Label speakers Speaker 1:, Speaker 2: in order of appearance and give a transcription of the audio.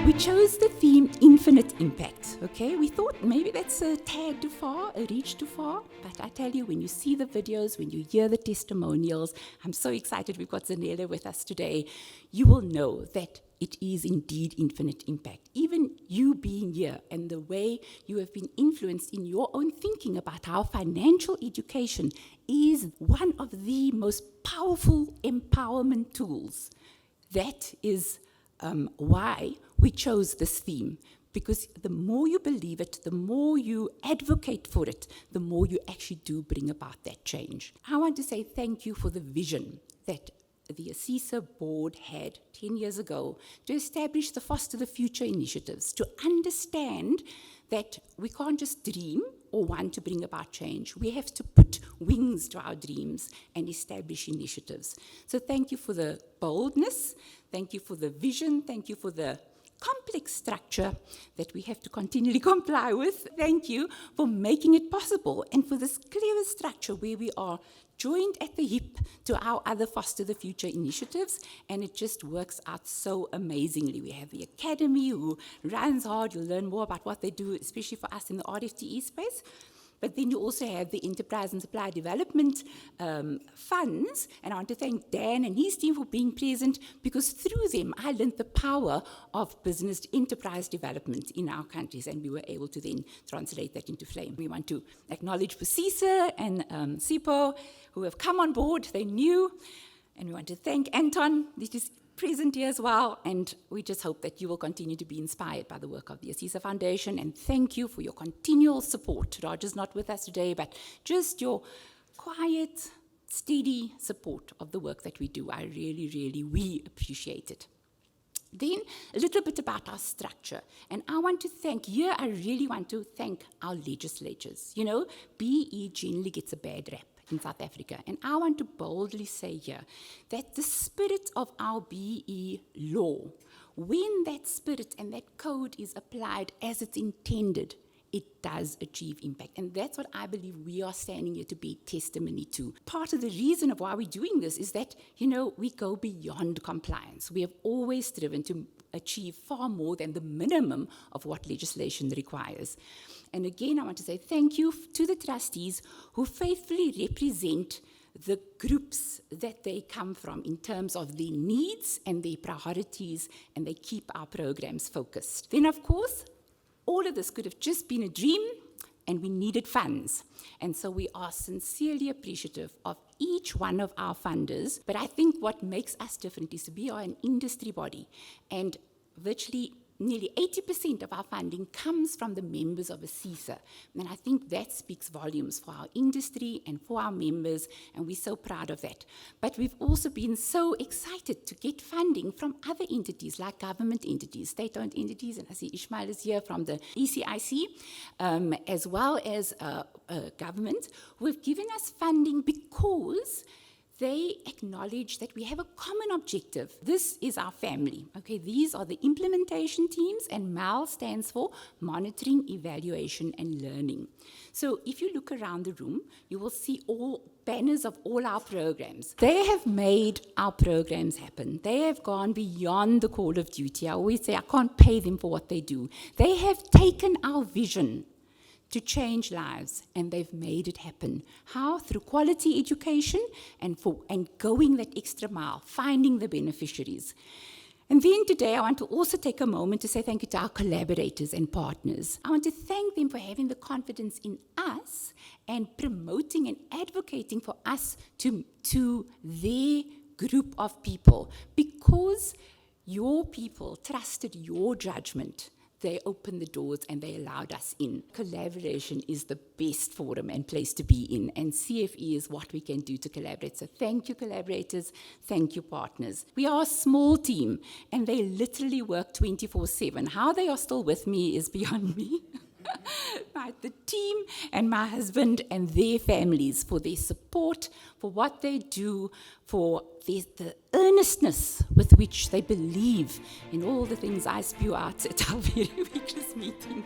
Speaker 1: We chose the theme Infinite Impact, okay? We thought maybe that's a tag too far, a reach too far, but I tell you, when you see the videos, when you hear the testimonials, I'm so excited we've got Zanele with us today, you will know that it is indeed infinite impact. Even you being here and the way you have been influenced in your own thinking about how financial education is one of the most powerful empowerment tools. That is why we chose this theme, because the more you believe it, the more you advocate for it, the more you actually do bring about that change. I want to say thank you for the vision that the ASISA board had 10 years ago to establish the Foster the Future initiatives, to understand that we can't just dream or want to bring about change. We have to put wings to our dreams and establish initiatives. So thank you for the boldness, thank you for the vision, thank you for the complex structure that we have to continually comply with. Thank you for making it possible and for this clever structure where we are joined at the hip to our other Foster the Future initiatives, and it just works out so amazingly. We have the Academy who runs hard. You'll learn more about what they do, especially for us in the RFTE space. But then you also have the Enterprise and Supply Development funds, and I want to thank Dan and his team for being present, because through them I learned the power of business enterprise development in our countries, and we were able to then translate that into flame. We want to acknowledge CISA and SIPO, who have come on board. They knew, and we want to thank Anton, this is present here as well, and we just hope that you will continue to be inspired by the work of the ASISA Foundation, and thank you for your continual support. Roger's not with us today, but just your quiet, steady support of the work that we do. I we appreciate it. Then a little bit about our structure, and I want to thank, I really want to thank our legislatures. You know, BE generally gets a bad rap in South Africa, and I want to boldly say here that the spirit of our BE law, when that spirit and that code is applied as it's intended, it does achieve impact. And that's what I believe we are standing here to be testimony to. Part of the reason of why we're doing this is that, we go beyond compliance. We have always striven to achieve far more than the minimum of what legislation requires. And again, I want to say thank you to the trustees who faithfully represent the groups that they come from in terms of their needs and their priorities, and they keep our programs focused. Then, of course, all of this could have just been a dream, and we needed funds. And so we are sincerely appreciative of each one of our funders. But I think what makes us different is we are an industry body, and virtually nearly 80% of our funding comes from the members of ASISA. And I think that speaks volumes for our industry and for our members, and we're so proud of that. But we've also been so excited to get funding from other entities, like government entities, state-owned entities, and I see Ishmael is here from the ECIC, as well as government, who have given us funding because they acknowledge that we have a common objective. This is our family, okay? These are the implementation teams, and MAL stands for Monitoring, Evaluation, and Learning. So if you look around the room, you will see all banners of all our programs. They have made our programs happen. They have gone beyond the call of duty. I always say I can't pay them for what they do. They have taken our vision to change lives, and they've made it happen. How? Through quality education and going that extra mile, finding the beneficiaries. And then today, I want to also take a moment to say thank you to our collaborators and partners. I want to thank them for having the confidence in us and promoting and advocating for us to their group of people, because your people trusted your judgment. They opened the doors and they allowed us in. Collaboration is the best forum and place to be in, and CFE is what we can do to collaborate. So thank you, collaborators. Thank you, partners. We are a small team, and they literally work 24/7. How they are still with me is beyond me. Right, the team and my husband and their families, for their support, for what they do, for the earnestness with which they believe in all the things I spew out at our very weekly meetings.